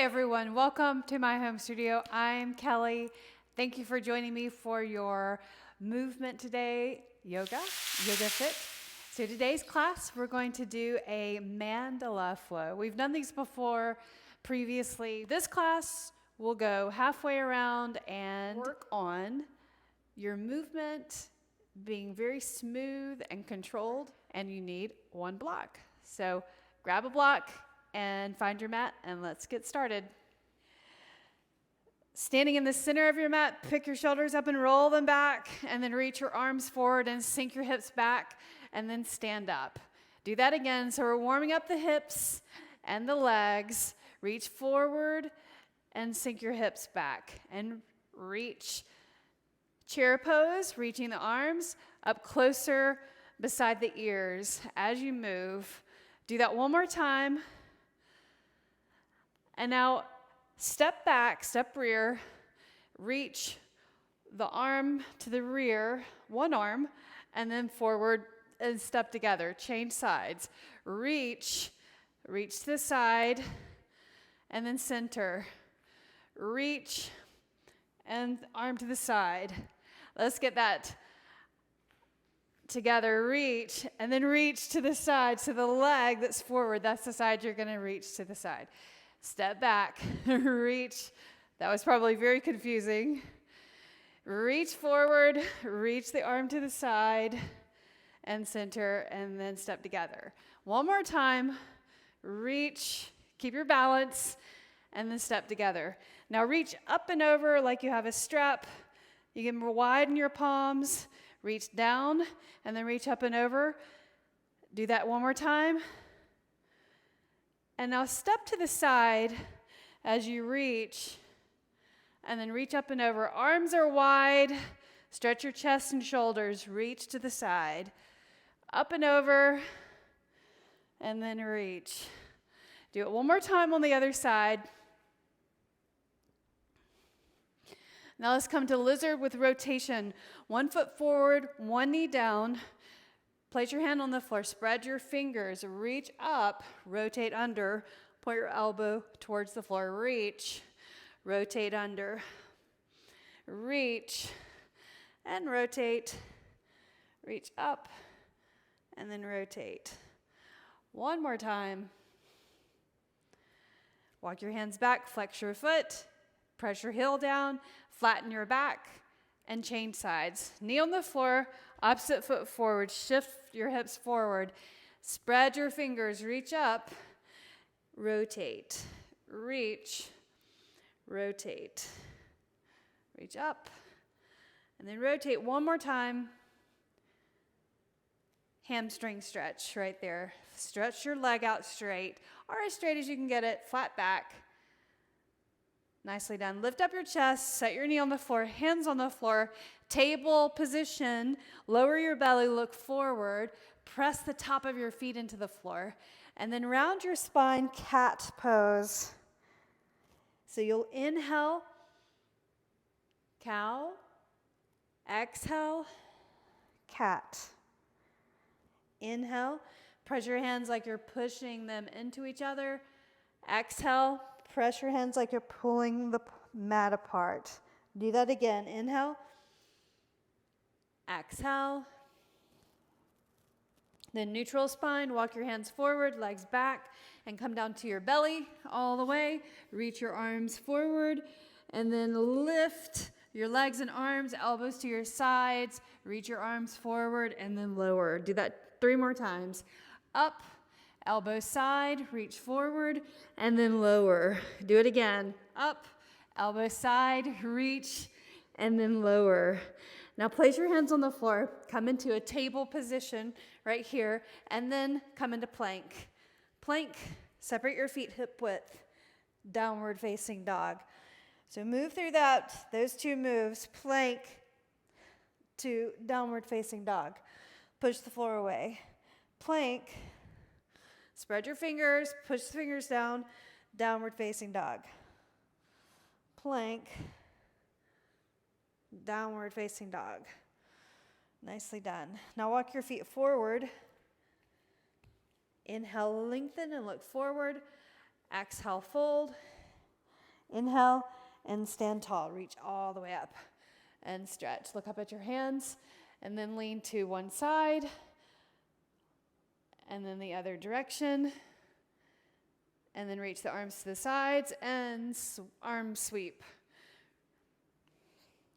Hi everyone, welcome to my home studio. I'm Kelly. Thank you for joining me for your movement today, yoga fit. So today's class, we're going to do a mandala flow. We've done these before previously. This class will go halfway around and work on your movement being very smooth and controlled, and you need one block. So grab a block and find your mat, and let's get started. Standing in the center of your mat, pick your shoulders up and roll them back, and then reach your arms forward and sink your hips back, and then stand up. Do that again. So we're warming up the hips and the legs. Reach forward and sink your hips back, and reach. Chair pose, reaching the arms up closer beside the ears as you move. Do that one more time. And now step back, step rear, reach the arm to the rear, one arm, and then forward and step together. Change sides. Reach to the side, and then center. Reach, and arm to the side. Let's get that together. Reach, and then reach to the side. So the leg that's forward, that's the side you're going to reach to the side. Step back, reach. That was probably very confusing. Reach forward, reach the arm to the side, and center, and then step together. One more time. Reach, keep your balance, and then step together. Now reach up and over like you have a strap. You can widen your palms. Reach down, and then reach up and over. Do that one more time. And now step to the side as you reach, and then reach up and over. Arms are wide. Stretch your chest and shoulders. Reach to the side. Up and over, and then reach. Do it one more time on the other side. Now let's come to lizard with rotation. 1 foot forward, one knee down. Place your hand on the floor, spread your fingers, reach up, rotate under, point your elbow towards the floor, reach, rotate under, reach, and rotate, reach up, and then rotate. One more time. Walk your hands back, flex your foot, press your heel down, flatten your back, and change sides. Knee on the floor, opposite foot forward, shift your hips forward, spread your fingers, reach up, rotate, reach, rotate, reach up, and then rotate one more time. Hamstring stretch right there. Stretch your leg out straight, or as straight as you can get it, flat back. Nicely done. Lift up your chest, set your knee on the floor, hands on the floor, table position, lower your belly, look forward, press the top of your feet into the floor, and then round your spine, cat pose. So you'll inhale, cow, exhale, cat. Inhale, press your hands like you're pushing them into each other. Exhale, press your hands like you're pulling the mat apart. Do that again. Inhale. Exhale. Then neutral spine. Walk your hands forward, legs back, and come down to your belly all the way. Reach your arms forward, and then lift your legs and arms, elbows to your sides. Reach your arms forward, and then lower. Do that 3 more times. Up. Elbow side, reach forward, and then lower. Do it again. Up, elbow side, reach, and then lower. Now place your hands on the floor. Come into a table position right here, and then come into plank. Plank, separate your feet hip width. Downward facing dog. So move through those 2 moves. Plank to downward facing dog. Push the floor away. Plank. Spread your fingers, push the fingers down, downward facing dog. Plank, downward facing dog. Nicely done. Now walk your feet forward. Inhale, lengthen and look forward. Exhale, fold. Inhale and stand tall. Reach all the way up and stretch. Look up at your hands and then lean to one side and then the other direction. And then reach the arms to the sides and arm sweep.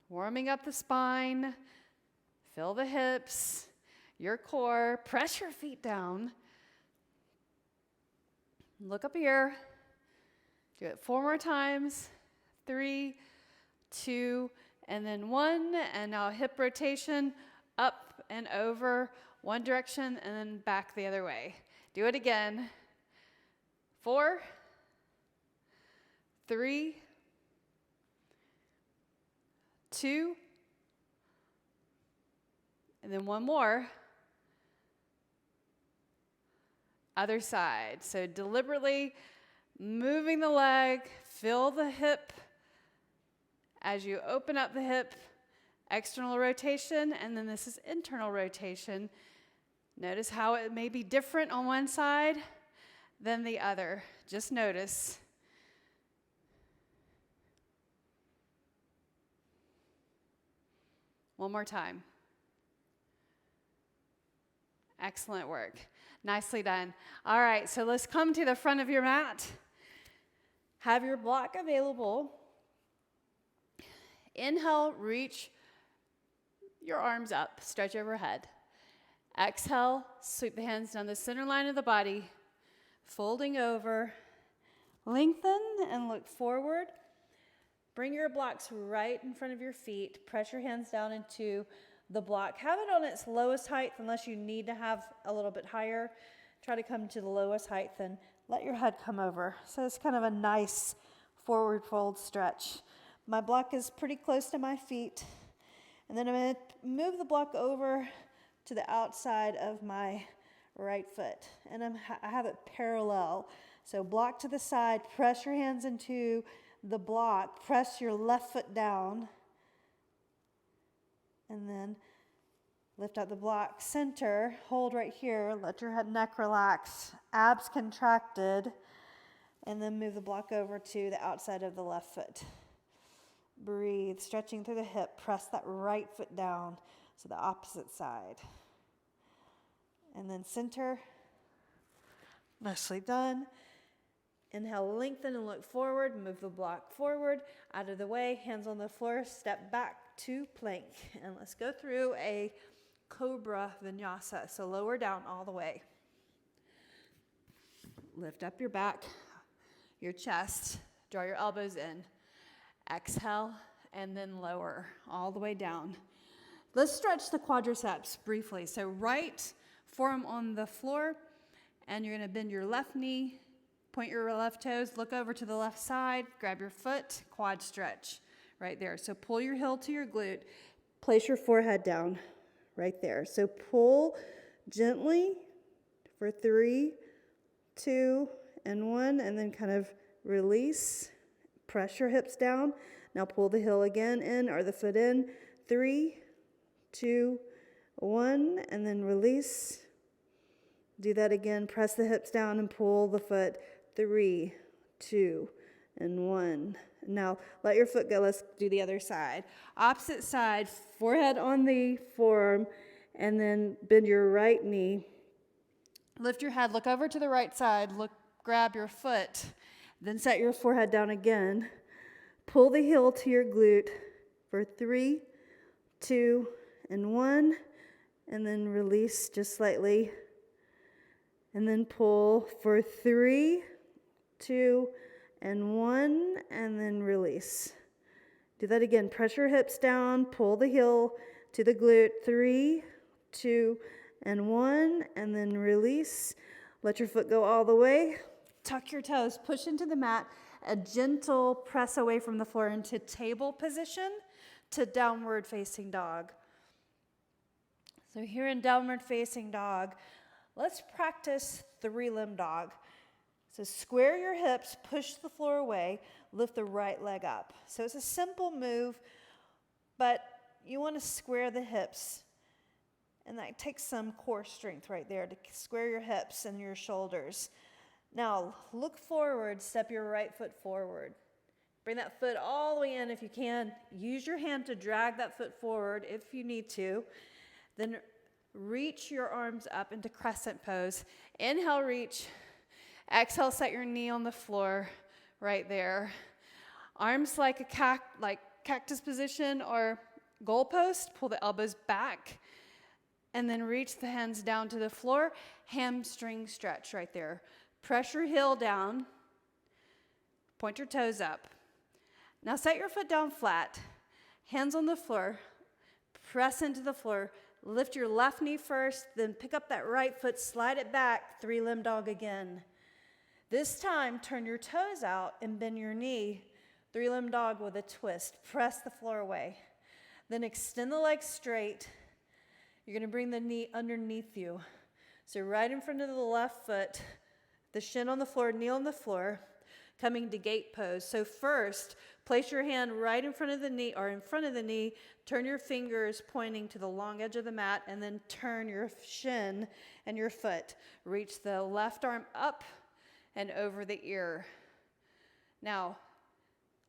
Warming up the spine. Fill the hips, your core. Press your feet down. Look up here. Do it 4 more times. 3, 2, and then 1. And now hip rotation up and over one direction and then back the other way. Do it again. 4, 3, 2, and then 1 more. Other side. So deliberately moving the leg, feel the hip. As you open up the hip, external rotation, and then this is internal rotation. Notice how it may be different on one side than the other. Just notice. One more time. Excellent work. Nicely done. All right, so let's come to the front of your mat. Have your block available. Inhale, reach your arms up, stretch overhead. Exhale, sweep the hands down the center line of the body, folding over. Lengthen and look forward. Bring your blocks right in front of your feet. Press your hands down into the block. Have it on its lowest height unless you need to have a little bit higher. Try to come to the lowest height and let your head come over. So it's kind of a nice forward fold stretch. My block is pretty close to my feet. And then I'm going to move the block over to the outside of my right foot. And I have it parallel. So block to the side, press your hands into the block, press your left foot down. And then lift up the block, center, hold right here, let your head neck relax, abs contracted, and then move the block over to the outside of the left foot. Breathe, stretching through the hip, press that right foot down, so the opposite side. And then center, nicely done. Inhale, lengthen and look forward, move the block forward, out of the way, hands on the floor, step back to plank. And let's go through a cobra vinyasa. So lower down all the way. Lift up your back, your chest, draw your elbows in. Exhale, and then lower all the way down. Let's stretch the quadriceps briefly. So right forearm on the floor, and you're going to bend your left knee, point your left toes, look over to the left side, grab your foot, quad stretch right there. So pull your heel to your glute, place your forehead down right there. So pull gently for 3, 2, and 1, and then kind of release. Press your hips down. Now pull the heel again in or the foot in. 3, 2, 1, and then release. Do that again. Press the hips down and pull the foot. 3, 2, and 1. Now let your foot go. Let's do the other side. Opposite side, forehead on the forearm, and then bend your right knee. Lift your head, look over to the right side, grab your foot, then set your forehead down again. Pull the heel to your glute for 3, 2, and 1, and then release just slightly. And then pull for 3, 2, and 1, and then release. Do that again. Press your hips down, pull the heel to the glute. 3, 2, and 1, and then release. Let your foot go all the way. Tuck your toes, push into the mat, a gentle press away from the floor into table position to downward facing dog. So here in downward facing dog, let's practice 3-limb dog. So square your hips, push the floor away, lift the right leg up. So it's a simple move, but you want to square the hips. And that takes some core strength right there to square your hips and your shoulders. Now, look forward, step your right foot forward. Bring that foot all the way in if you can. Use your hand to drag that foot forward if you need to. Then reach your arms up into crescent pose. Inhale, reach. Exhale, set your knee on the floor right there. Arms like a cactus position or goalpost. Pull the elbows back. And then reach the hands down to the floor. Hamstring stretch right there. Press your heel down. Point your toes up. Now set your foot down flat. Hands on the floor. Press into the floor. Lift your left knee first, then pick up that right foot, slide it back, 3-limb dog again. This time, turn your toes out and bend your knee, 3-limb dog with a twist. Press the floor away. Then extend the legs straight. You're going to bring the knee underneath you. So right in front of the left foot, the shin on the floor, knee on the floor, coming to gate pose. So first, place your hand right in front of the knee or in front of the knee. Turn your fingers pointing to the long edge of the mat and then turn your shin and your foot. Reach the left arm up and over the ear. Now,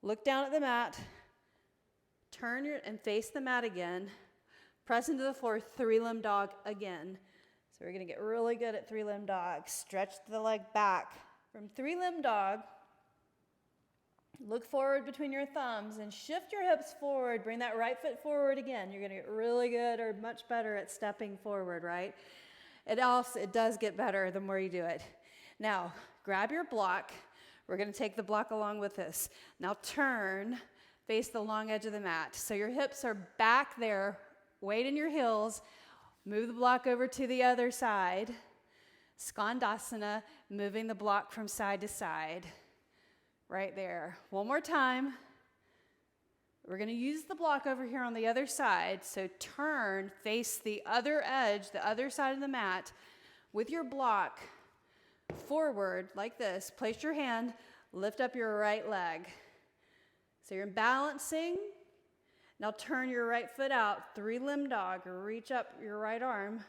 look down at the mat. Turn and face the mat again. Press into the floor, 3-limb dog again. So we're going to get really good at 3-limb dog. Stretch the leg back. From 3-limb dog, look forward between your thumbs and shift your hips forward. Bring that right foot forward again. You're going to get really good or much better at stepping forward, right? It does get better the more you do it. Now, grab your block. We're going to take the block along with us. Now turn, face the long edge of the mat. So your hips are back there, weight in your heels. Move the block over to the other side. Skandasana, moving the block from side to side. Right there. One more time. We're going to use the block over here on the other side. So turn, face the other edge, the other side of the mat with your block forward like this. Place your hand, lift up your right leg. So you're balancing. Now turn your right foot out, 3-limb dog. Reach up your right arm,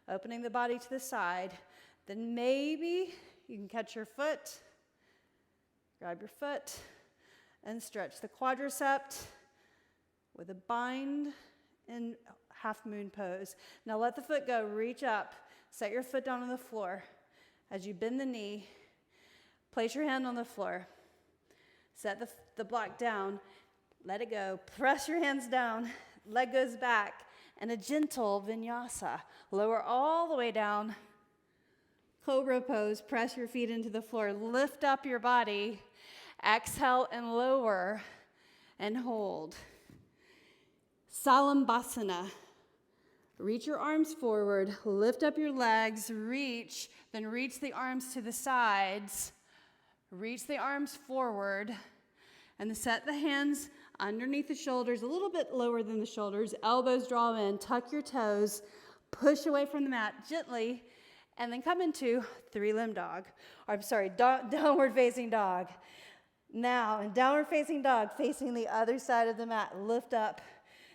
opening the body to the side. Then maybe you can catch your foot. Grab your foot and stretch the quadricep with a bind in half moon pose. Now let the foot go, reach up, set your foot down on the floor. As you bend the knee, place your hand on the floor. Set the block down, let it go. Press your hands down, leg goes back, and a gentle vinyasa. Lower all the way down. Cobra pose, press your feet into the floor, lift up your body. Exhale and lower and hold. Salambasana. Reach your arms forward, lift up your legs, reach, then reach the arms to the sides. Reach the arms forward and set the hands underneath the shoulders, a little bit lower than the shoulders. Elbows draw in, tuck your toes, push away from the mat gently, and then come into 3-limb dog. Downward facing dog. Now, in downward facing dog, facing the other side of the mat, lift up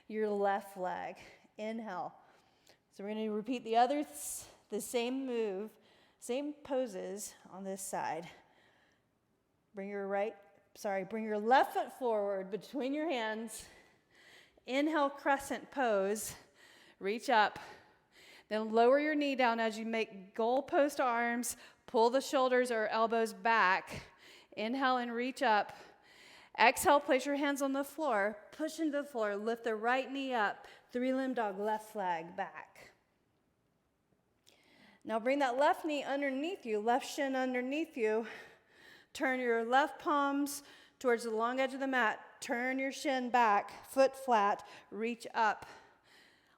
your left leg. Inhale. So we're going to repeat the same move, same poses on this side. Bring your left foot forward between your hands. Inhale, crescent pose. Reach up. Then lower your knee down as you make goalpost arms. Pull the shoulders or elbows back. Inhale and reach up. Exhale, place your hands on the floor. Push into the floor. Lift the right knee up. 3-limb dog, left leg back. Now bring that left knee underneath you, left shin underneath you. Turn your left palms towards the long edge of the mat. Turn your shin back, foot flat. Reach up.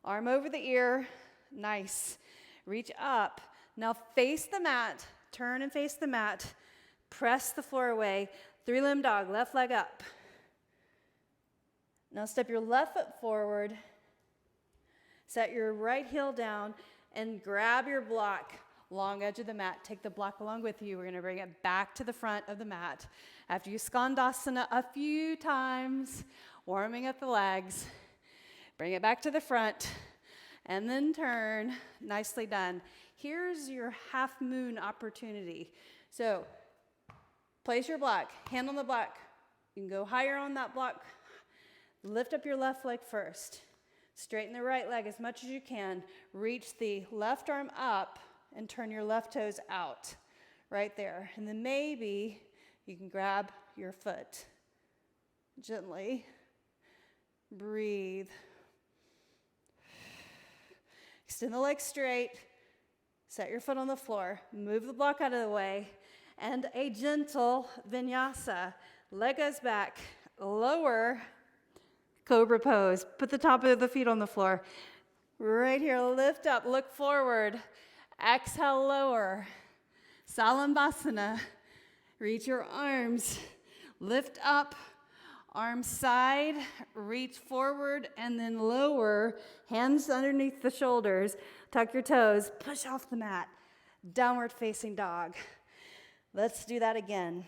Arm over the ear. Nice. Reach up. Now face the mat. Turn and face the mat. Press the floor away. 3-limb dog, left leg up. Now step your left foot forward. Set your right heel down and grab your block, long edge of the mat. Take the block along with you. We're going to bring it back to the front of the mat. After you skandasana a few times, warming up the legs, bring it back to the front, and then turn. Nicely done. Here's your half moon opportunity. So place your block, hand on the block, You can go higher on that block. Lift up your left leg first. Straighten the right leg as much as you can. Reach the left arm up and turn your left toes out. Right there. And then maybe you can grab your foot gently. Breathe. Extend the leg straight. Set your foot on the floor. Move the block out of the way. And a gentle vinyasa. Leg goes back. Lower. Cobra pose. Put the top of the feet on the floor. Right here. Lift up. Look forward. Exhale. Lower. Salambasana. Reach your arms. Lift up. Arms side. Reach forward and then lower. Hands underneath the shoulders. Tuck your toes. Push off the mat. Downward facing dog. Let's do that again.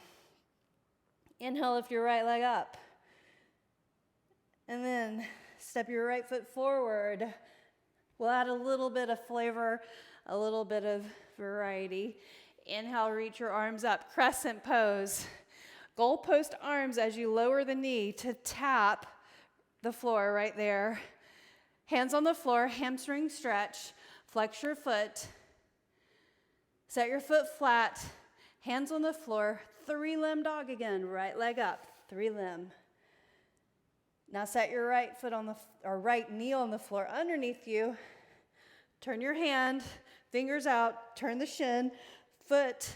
Inhale, lift your right leg up. And then step your right foot forward. We'll add a little bit of flavor, a little bit of variety. Inhale, reach your arms up. Crescent pose. Goalpost arms as you lower the knee to tap the floor right there. Hands on the floor, hamstring stretch. Flex your foot. Set your foot flat. Hands on the floor. 3-limb dog again. Right leg up. 3-limb. Now set your right foot on the right knee on the floor underneath you. Turn your hand, fingers out, turn the shin, foot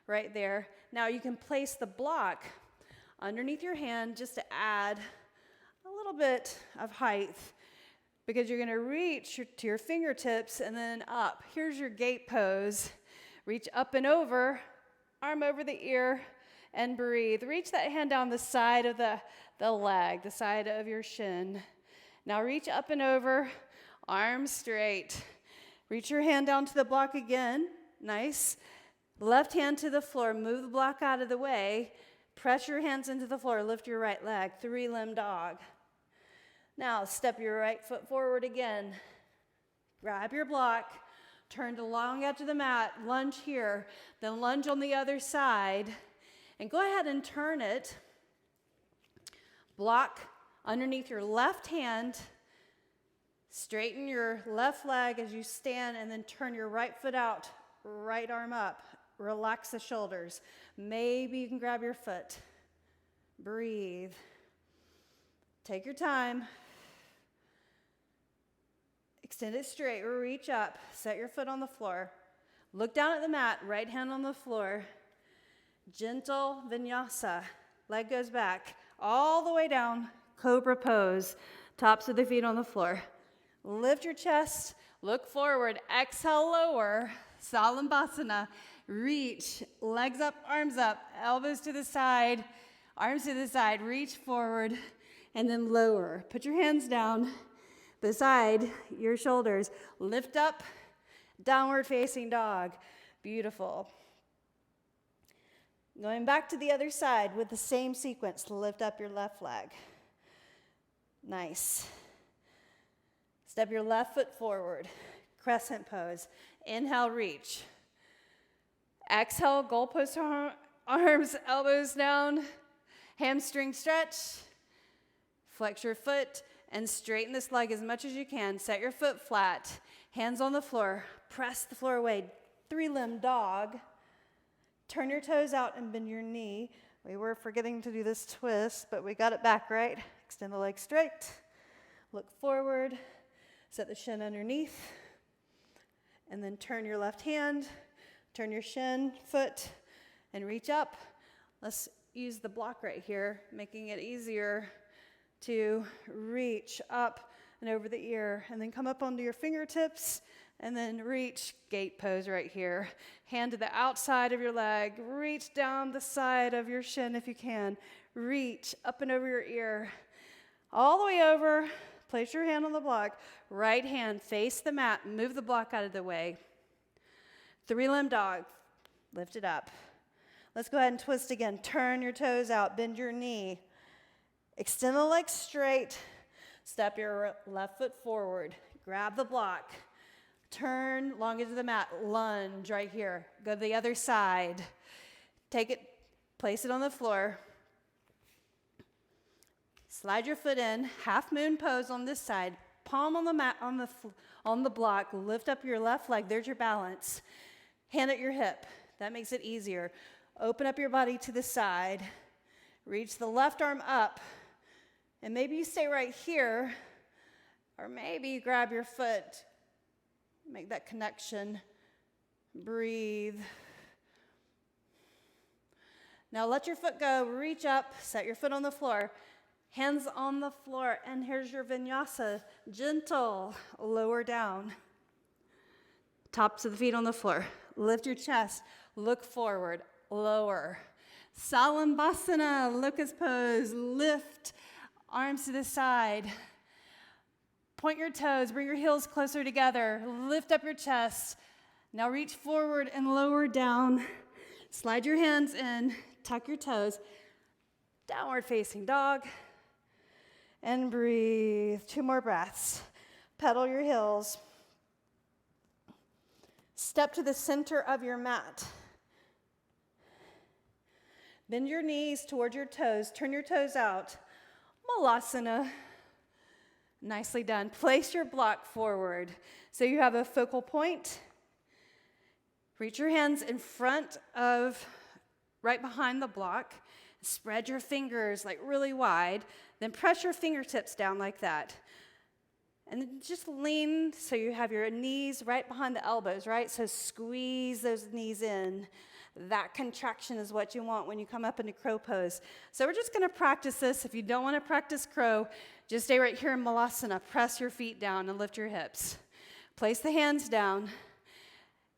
right there. Now you can place the block underneath your hand just to add a little bit of height because you're going to reach to your fingertips and then up. Here's your gate pose. Reach up and over, arm over the ear, and breathe. Reach that hand down the side of the leg, the side of your shin. Now reach up and over, arms straight. Reach your hand down to the block again. Nice. Left hand to the floor. Move the block out of the way. Press your hands into the floor. Lift your right leg. 3-limb dog. Now step your right foot forward again. Grab your block. Turn to long edge of the mat. Lunge here. Then lunge on the other side. And go ahead and turn it. Block underneath your left hand. Straighten your left leg as you stand and then turn your right foot out, right arm up. Relax the shoulders. Maybe you can grab your foot. Breathe. Take your time. Extend it straight. Reach up. Set your foot on the floor. Look down at the mat. Right hand on the floor. Gentle vinyasa. Leg goes back. All the way down. Cobra pose. Tops of the feet on the floor. Lift your chest. Look forward. Exhale, lower. Salambasana. Reach. Legs up, arms up. Elbows to the side. Arms to the side. Reach forward. And then lower. Put your hands down beside your shoulders. Lift up. Downward facing dog. Beautiful. Going back to the other side with the same sequence. Lift up your left leg. Nice. Step your left foot forward. Crescent pose. Inhale, reach. Exhale, goalpost arms, elbows down. Hamstring stretch. Flex your foot and straighten this leg as much as you can. Set your foot flat. Hands on the floor. Press the floor away. 3-limb dog. Turn your toes out and bend your knee. We were forgetting to do this twist, but we got it back right. Extend the leg straight. Look forward. Set the shin underneath. And then turn your left hand. Turn your shin, foot, and reach up. Let's use the block right here, making it easier to reach up and over the ear. And then come up onto your fingertips. And then reach, gate pose right here. Hand to the outside of your leg. Reach down the side of your shin if you can. Reach up and over your ear. All the way over. Place your hand on the block. Right hand, face the mat. Move the block out of the way. 3-limb dog. Lift it up. Let's go ahead and twist again. Turn your toes out. Bend your knee. Extend the leg straight. Step your left foot forward. Grab the block. Turn long into the mat. Lunge right here. Go to the other side. Take it, place it on the floor. Slide your foot in, half moon pose on this side, palm on the mat, on the block, lift up your left leg, there's your balance. Hand at your hip, that makes it easier. Open up your body to the side, reach the left arm up, and maybe you stay right here, or maybe you grab your foot, make that connection, breathe. Now let your foot go, reach up, set your foot on the floor, hands on the floor, and here's your vinyasa, gentle, lower down. Tops of the feet on the floor, lift your chest, look forward, lower. Salambhasana, locust pose, lift, arms to the side. Point your toes, bring your heels closer together, lift up your chest. Now reach forward and lower down. Slide your hands in, tuck your toes, downward facing dog, and breathe. 2 more breaths. Pedal your heels. Step to the center of your mat. Bend your knees toward your toes, turn your toes out. Malasana. Nicely done. Place your block forward so you have a focal point. Reach your hands in front of, right behind the block. Spread your fingers like really wide. Then press your fingertips down like that. And then just lean so you have your knees right behind the elbows, right? So squeeze those knees in. That contraction is what you want when you come up into crow pose. So we're just going to practice this. If you don't want to practice crow, just stay right here in Malasana. Press your feet down and lift your hips. Place the hands down.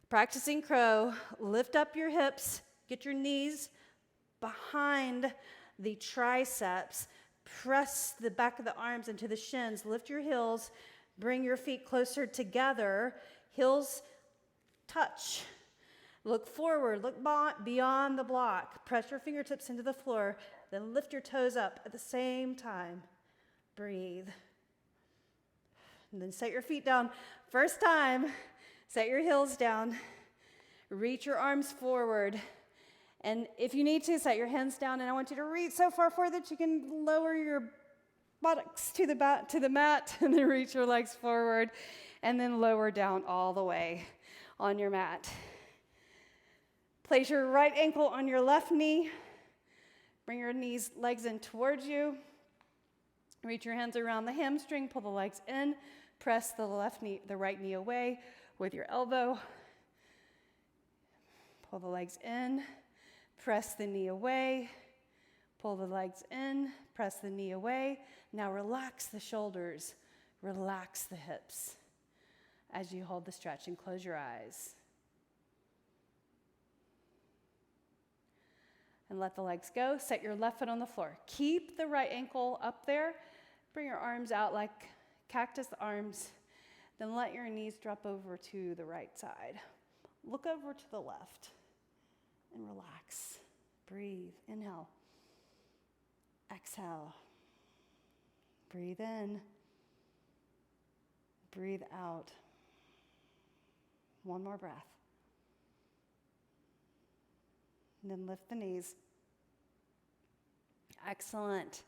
Practicing crow, lift up your hips, get your knees behind the triceps, press the back of the arms into the shins, lift your heels, bring your feet closer together, heels touch. Look forward, look beyond the block, press your fingertips into the floor, then lift your toes up at the same time. Breathe. And then set your feet down. First time. Set your heels down, reach your arms forward, and if you need to, set your hands down, and I want you to reach so far forward that you can lower your buttocks to the mat, and then reach your legs forward, and then lower down all the way on your mat. Place your right ankle on your left knee, bring your legs in towards you, reach your hands around the hamstring, pull the legs in, press the right knee away with your elbow. Pull the legs in, press the knee away, pull the legs in, press the knee away. Now relax the shoulders, relax the hips as you hold the stretch and close your eyes. And let the legs go. Set your left foot on the floor. Keep the right ankle up there. Bring your arms out like cactus arms. Then let your knees drop over to the right side. Look over to the left and relax. Breathe. Inhale. Exhale. Breathe in. Breathe out. 1 more breath. And then lift the knees. Excellent.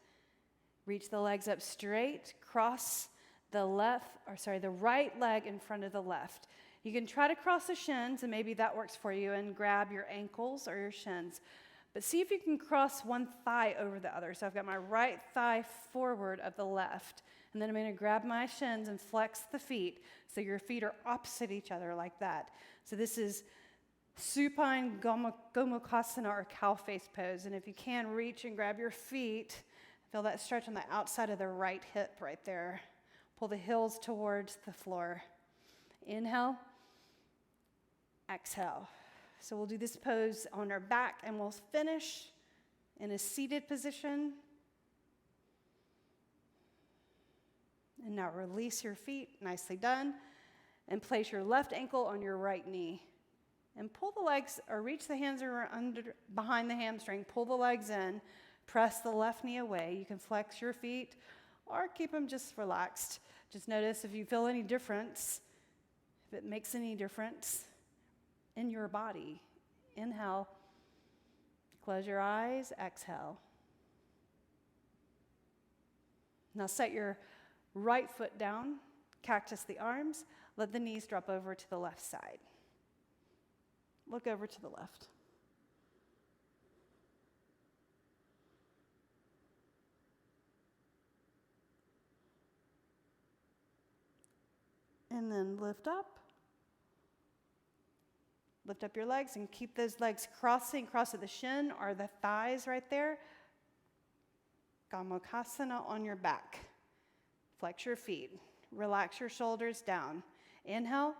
Reach the legs up straight. Cross the right leg in front of the left. You can try to cross the shins, and maybe that works for you, and grab your ankles or your shins. But see if you can cross one thigh over the other. So I've got my right thigh forward of the left, and then I'm going to grab my shins and flex the feet so your feet are opposite each other like that. So this is supine gomukhasana or cow face pose. And if you can, reach and grab your feet. Feel that stretch on the outside of the right hip right there. Pull the heels towards the floor. Inhale. Exhale. So we'll do this pose on our back, and we'll finish in a seated position. And now release your feet. Nicely done. And place your left ankle on your right knee. And pull the legs, or reach the hands behind the hamstring. Pull the legs in. Press the left knee away. You can flex your feet or keep them just relaxed. Just notice if you feel any difference, if it makes any difference in your body. Inhale. Close your eyes. Exhale. Now set your right foot down, cactus the arms, let the knees drop over to the left side. Look over to the left. And then lift up. Lift up your legs and keep those legs crossing, cross at the shin or the thighs right there. Gomukhasana on your back. Flex your feet. Relax your shoulders down. Inhale.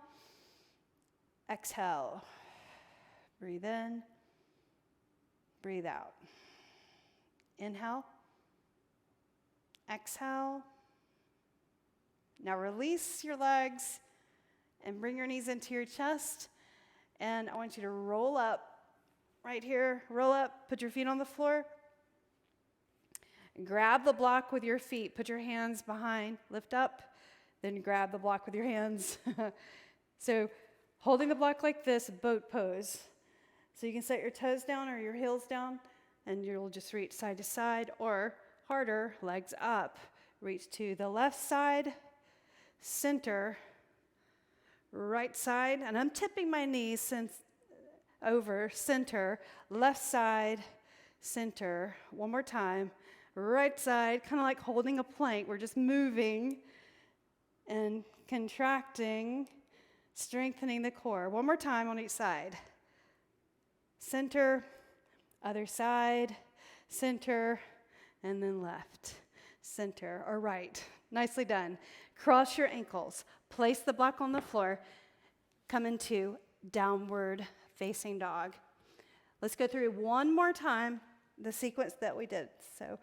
Exhale. Breathe in. Breathe out. Inhale. Exhale. Now release your legs and bring your knees into your chest. And I want you to roll up right here. Roll up. Put your feet on the floor. Grab the block with your feet. Put your hands behind. Lift up. Then grab the block with your hands. So holding the block like this, boat pose. So you can set your toes down or your heels down, and you'll just reach side to side, or harder, legs up. Reach to the left side, center, right side, and I'm tipping my knees over, center, left side, center. One more time. Right side, kind of like holding a plank. We're just moving and contracting, strengthening the core. One more time on each side. Center, other side, center, and then left, center, or right. Nicely done. Cross your ankles. Place the block on the floor. Come into downward facing dog. Let's go through one more time the sequence that we did. So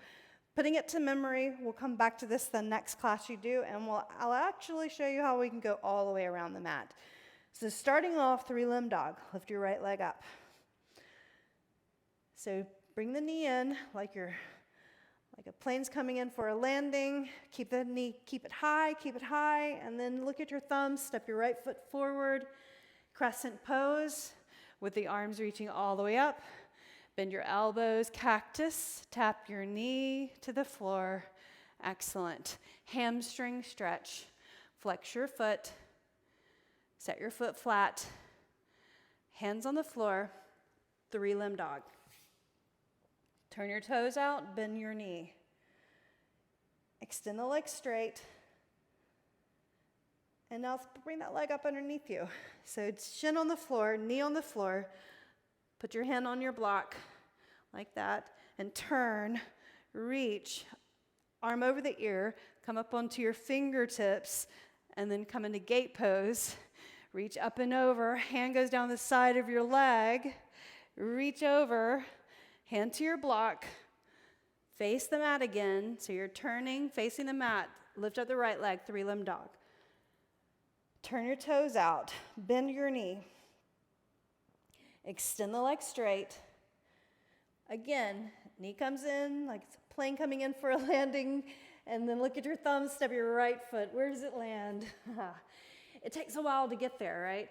putting it to memory, we'll come back to this the next class you do, and I'll actually show you how we can go all the way around the mat. So starting off, 3-limb dog. Lift your right leg up. So bring the knee in like a plane's coming in for a landing. Keep the knee, keep it high, and then look at your thumbs. Step your right foot forward. Crescent pose with the arms reaching all the way up. Bend your elbows, cactus, tap your knee to the floor. Excellent. Hamstring stretch. Flex your foot. Set your foot flat. Hands on the floor. 3-limb dog. Turn your toes out, bend your knee. Extend the leg straight. And now bring that leg up underneath you. So it's shin on the floor, knee on the floor. Put your hand on your block like that and turn, reach, arm over the ear, come up onto your fingertips, and then come into gate pose. Reach up and over, hand goes down the side of your leg, reach over, hand to your block, face the mat again, so you're turning, facing the mat, lift up the right leg, 3-limb dog. Turn your toes out, bend your knee. Extend the leg straight. Again, knee comes in like it's a plane coming in for a landing, and then look at your thumbs, step your right foot. Where does it land? It takes a while to get there, right?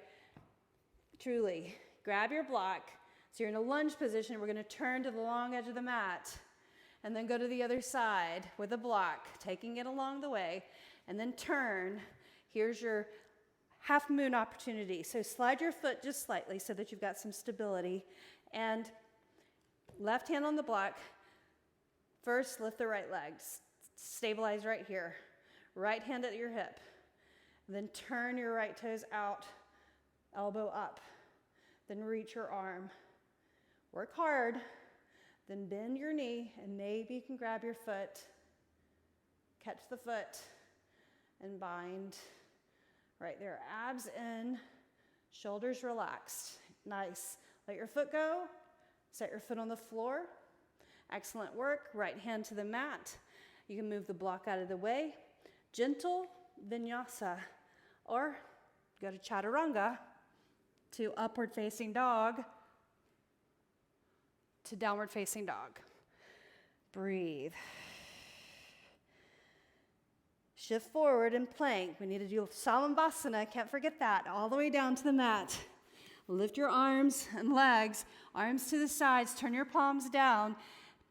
Truly. Grab your block. So you're in a lunge position. We're going to turn to the long edge of the mat, and then go to the other side with a block, taking it along the way, and then turn. Here's your half moon opportunity. So slide your foot just slightly so that you've got some stability. And left hand on the block. First, lift the right leg. Stabilize right here. Right hand at your hip. Then turn your right toes out, elbow up. Then reach your arm. Work hard. Then bend your knee, and maybe you can grab your foot. Catch the foot and bind. Right there, abs in, shoulders relaxed. Nice. Let your foot go. Set your foot on the floor. Excellent work. Right hand to the mat. You can move the block out of the way. Gentle vinyasa, or go to chaturanga, to upward facing dog, to downward facing dog. Breathe. Shift forward and plank. We need to do Salamvasana. Can't forget that. All the way down to the mat. Lift your arms and legs. Arms to the sides. Turn your palms down.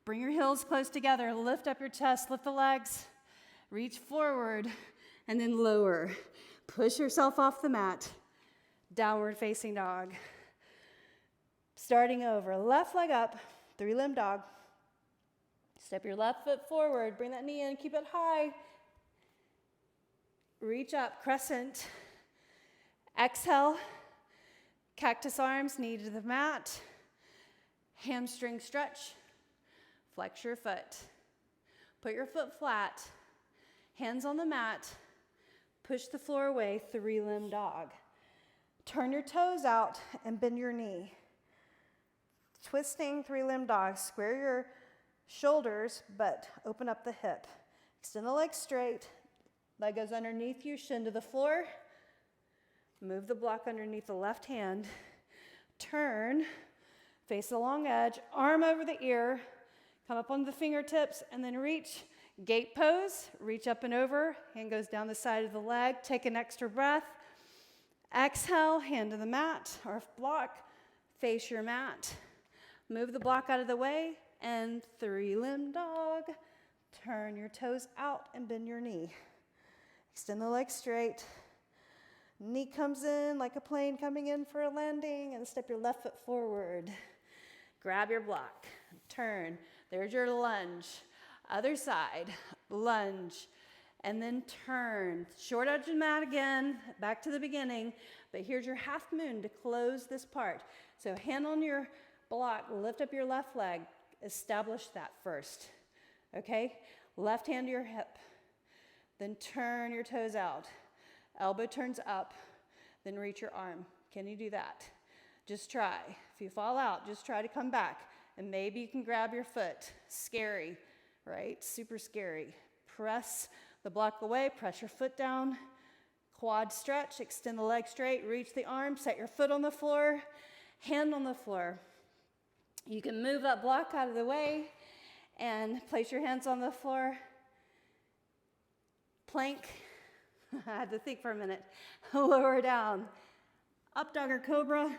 Bring your heels close together. Lift up your chest. Lift the legs. reach forward, and then lower. Push yourself off the mat. Downward facing dog. Starting over, left leg up, 3-limb dog. Step your left foot forward, bring that knee in, keep it high. Reach up, crescent. Exhale, cactus arms, knee to the mat. Hamstring stretch, flex your foot. Put your foot flat, hands on the mat, push the floor away, 3-limb dog. Turn your toes out and bend your knee. Twisting 3-limb dog, square your shoulders, but open up the hip. Extend the leg straight, leg goes underneath you, shin to the floor. Move the block underneath the left hand. Turn, face the long edge, arm over the ear, come up on the fingertips, and then reach. Gate pose, reach up and over, hand goes down the side of the leg, take an extra breath. Exhale, hand to the mat or block, face your mat. Move the block out of the way, and 3-limb dog. Turn your toes out and bend your knee. Extend the leg straight. Knee comes in like a plane coming in for a landing, and step your left foot forward. Grab your block, turn. There's your lunge. Other side, lunge, and then turn. Short edge of the mat again, back to the beginning, but here's your half moon to close this part. So hand on your block, lift up your left leg, establish that first, okay? Left hand to your hip, then turn your toes out. Elbow turns up, then reach your arm. Can you do that? Just try. If you fall out, just try to come back, and maybe you can grab your foot. Scary, right? Super scary. Press the block away, press your foot down, quad stretch, extend the leg straight, reach the arm, set your foot on the floor, hand on the floor. You can move that block out of the way and place your hands on the floor. Plank. I had to think for a minute. Lower down. Up dog or cobra.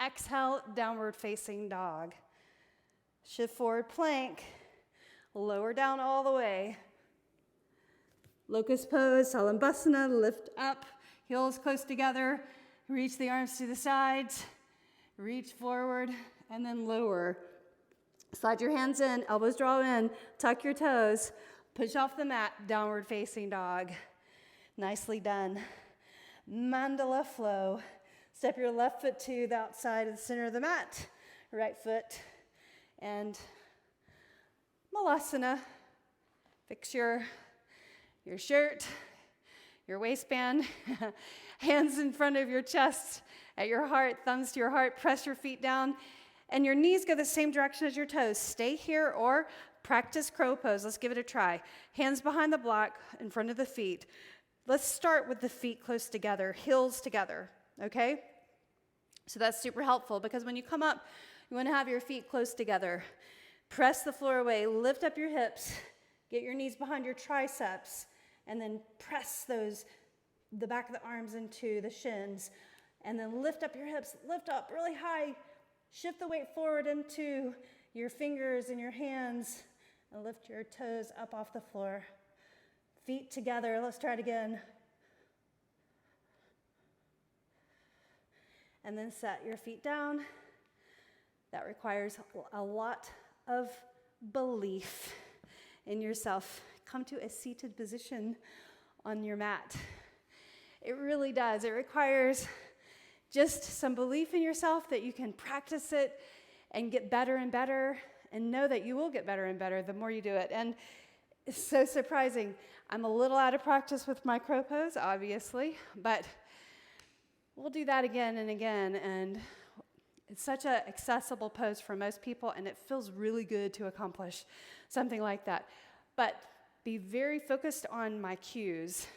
Exhale, downward facing dog. Shift forward plank. Lower down all the way. Locust pose, Salambhasana, lift up, heels close together, reach the arms to the sides, reach forward, and then lower. Slide your hands in, elbows draw in, tuck your toes, push off the mat, downward facing dog. Nicely done. Mandala flow. Step your left foot to the outside of the center of the mat, right foot, and Malasana. Fix your shirt, your waistband, hands in front of your chest, at your heart, thumbs to your heart, press your feet down, and your knees go the same direction as your toes. Stay here or practice crow pose. Let's give it a try. Hands behind the block, in front of the feet. Let's start with the feet close together, heels together, okay? So that's super helpful because when you come up, you want to have your feet close together. Press the floor away, lift up your hips, get your knees behind your triceps, and then press the back of the arms into the shins, and then lift up your hips, lift up really high, shift the weight forward into your fingers and your hands, and lift your toes up off the floor. Feet together, let's try it again. And then set your feet down. That requires a lot of belief in yourself. Come to a seated position on your mat. It really does. It requires just some belief in yourself that you can practice it and get better and better, and know that you will get better and better the more you do it. And it's so surprising. I'm a little out of practice with my crow pose, obviously, but we'll do that again and again, and it's such an accessible pose for most people, and it feels really good to accomplish something like that. But be very focused on my cues.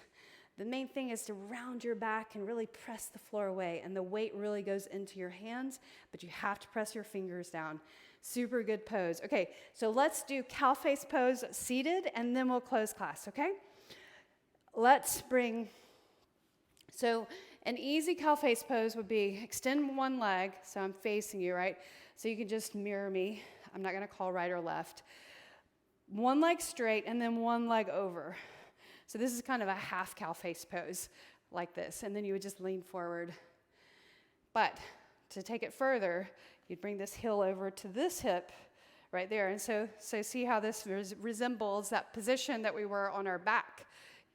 The main thing is to round your back and really press the floor away, and the weight really goes into your hands, but you have to press your fingers down. Super good pose. Okay, so let's do cow face pose seated, and then we'll close class, okay? Let's bring, so an easy cow face pose would be extend one leg, so I'm facing you, right? So you can just mirror me. I'm not gonna call right or left. one leg straight and then one leg over. So this is kind of a half cow face pose like this. And then you would just lean forward. But to take it further, you'd bring this heel over to this hip right there. And so see how this resembles that position that we were on our back.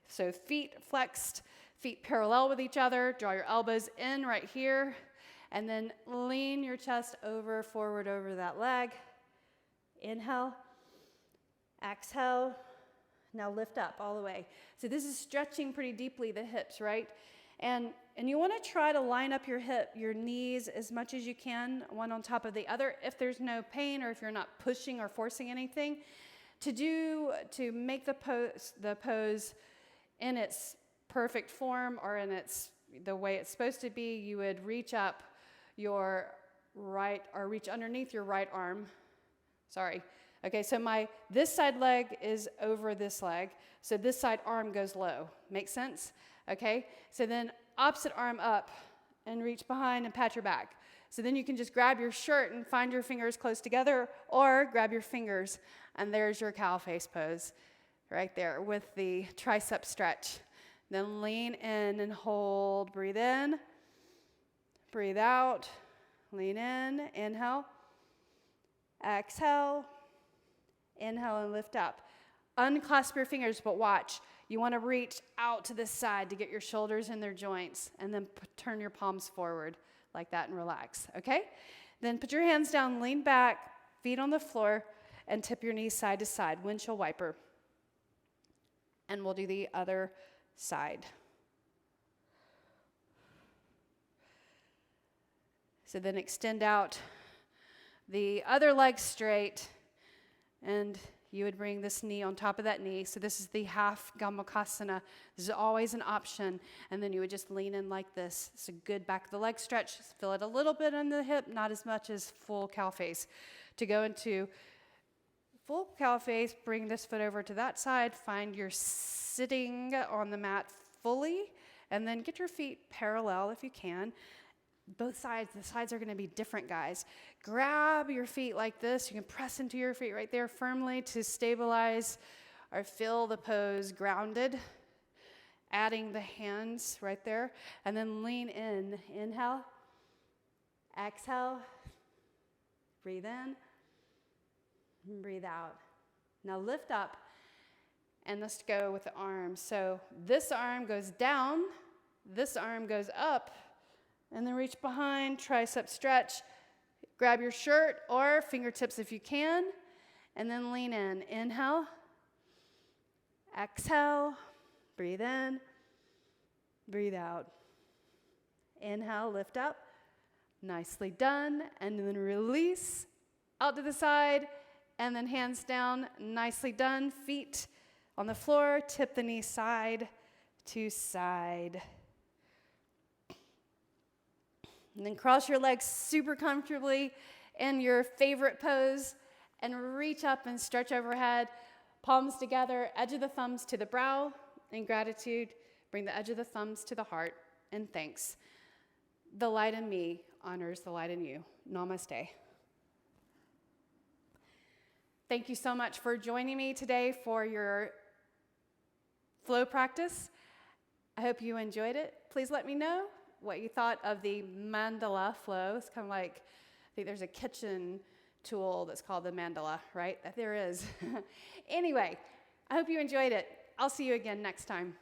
So feet flexed, feet parallel with each other. Draw your elbows in right here. And then lean your chest forward over that leg. Inhale. Exhale. Now lift up all the way. So this is stretching pretty deeply the hips, right? And you want to try to line up your knees as much as you can, one on top of the other, if there's no pain or if you're not pushing or forcing anything. To make the pose in its perfect form or in the way it's supposed to be, you would reach up your right, or reach underneath your right arm. Sorry. Okay, so this side leg is over this leg, so this side arm goes low. Make sense? Okay, so then opposite arm up and reach behind and pat your back. So then you can just grab your shirt and find your fingers close together, or grab your fingers, and there's your cow face pose right there with the tricep stretch. Then lean in and hold. Breathe in. Breathe out. Lean in. Inhale. Exhale. Inhale and lift up. Unclasp your fingers, but watch. You want to reach out to this side to get your shoulders in their joints, and then turn your palms forward like that and relax, okay? Then put your hands down, lean back, feet on the floor, and tip your knees side to side, windshield wiper. And we'll do the other side. So then extend out the other leg straight, and you would bring this knee on top of that knee. So this is the half Gomukhasana. This is always an option. And then you would just lean in like this. It's a good back of the leg stretch. Feel it a little bit in the hip, not as much as full cow face. To go into full cow face, bring this foot over to that side. Find your sitting on the mat fully. And then get your feet parallel if you can. Both sides, the sides are going to be different, guys. Grab your feet like this. You can press into your feet right there firmly to stabilize or feel the pose grounded. Adding the hands right there. And then lean in. Inhale. Exhale. Breathe in. Breathe out. Now lift up. And let's go with the arms. So this arm goes down. This arm goes up. And then reach behind, tricep stretch. Grab your shirt or fingertips if you can. And then lean in. Inhale. Exhale. Breathe in. Breathe out. Inhale, lift up. Nicely done. And then release. Out to the side. And then hands down. Nicely done. Feet on the floor. Tip the knee side to side. And then cross your legs super comfortably in your favorite pose and reach up and stretch overhead. Palms together, edge of the thumbs to the brow. In gratitude, bring the edge of the thumbs to the heart in thanks. The light in me honors the light in you. Namaste. Thank you so much for joining me today for your flow practice. I hope you enjoyed it. Please let me know what you thought of the mandala flow. It's kind of like, I think there's a kitchen tool that's called the mandala, right? There is. Anyway, I hope you enjoyed it. I'll see you again next time.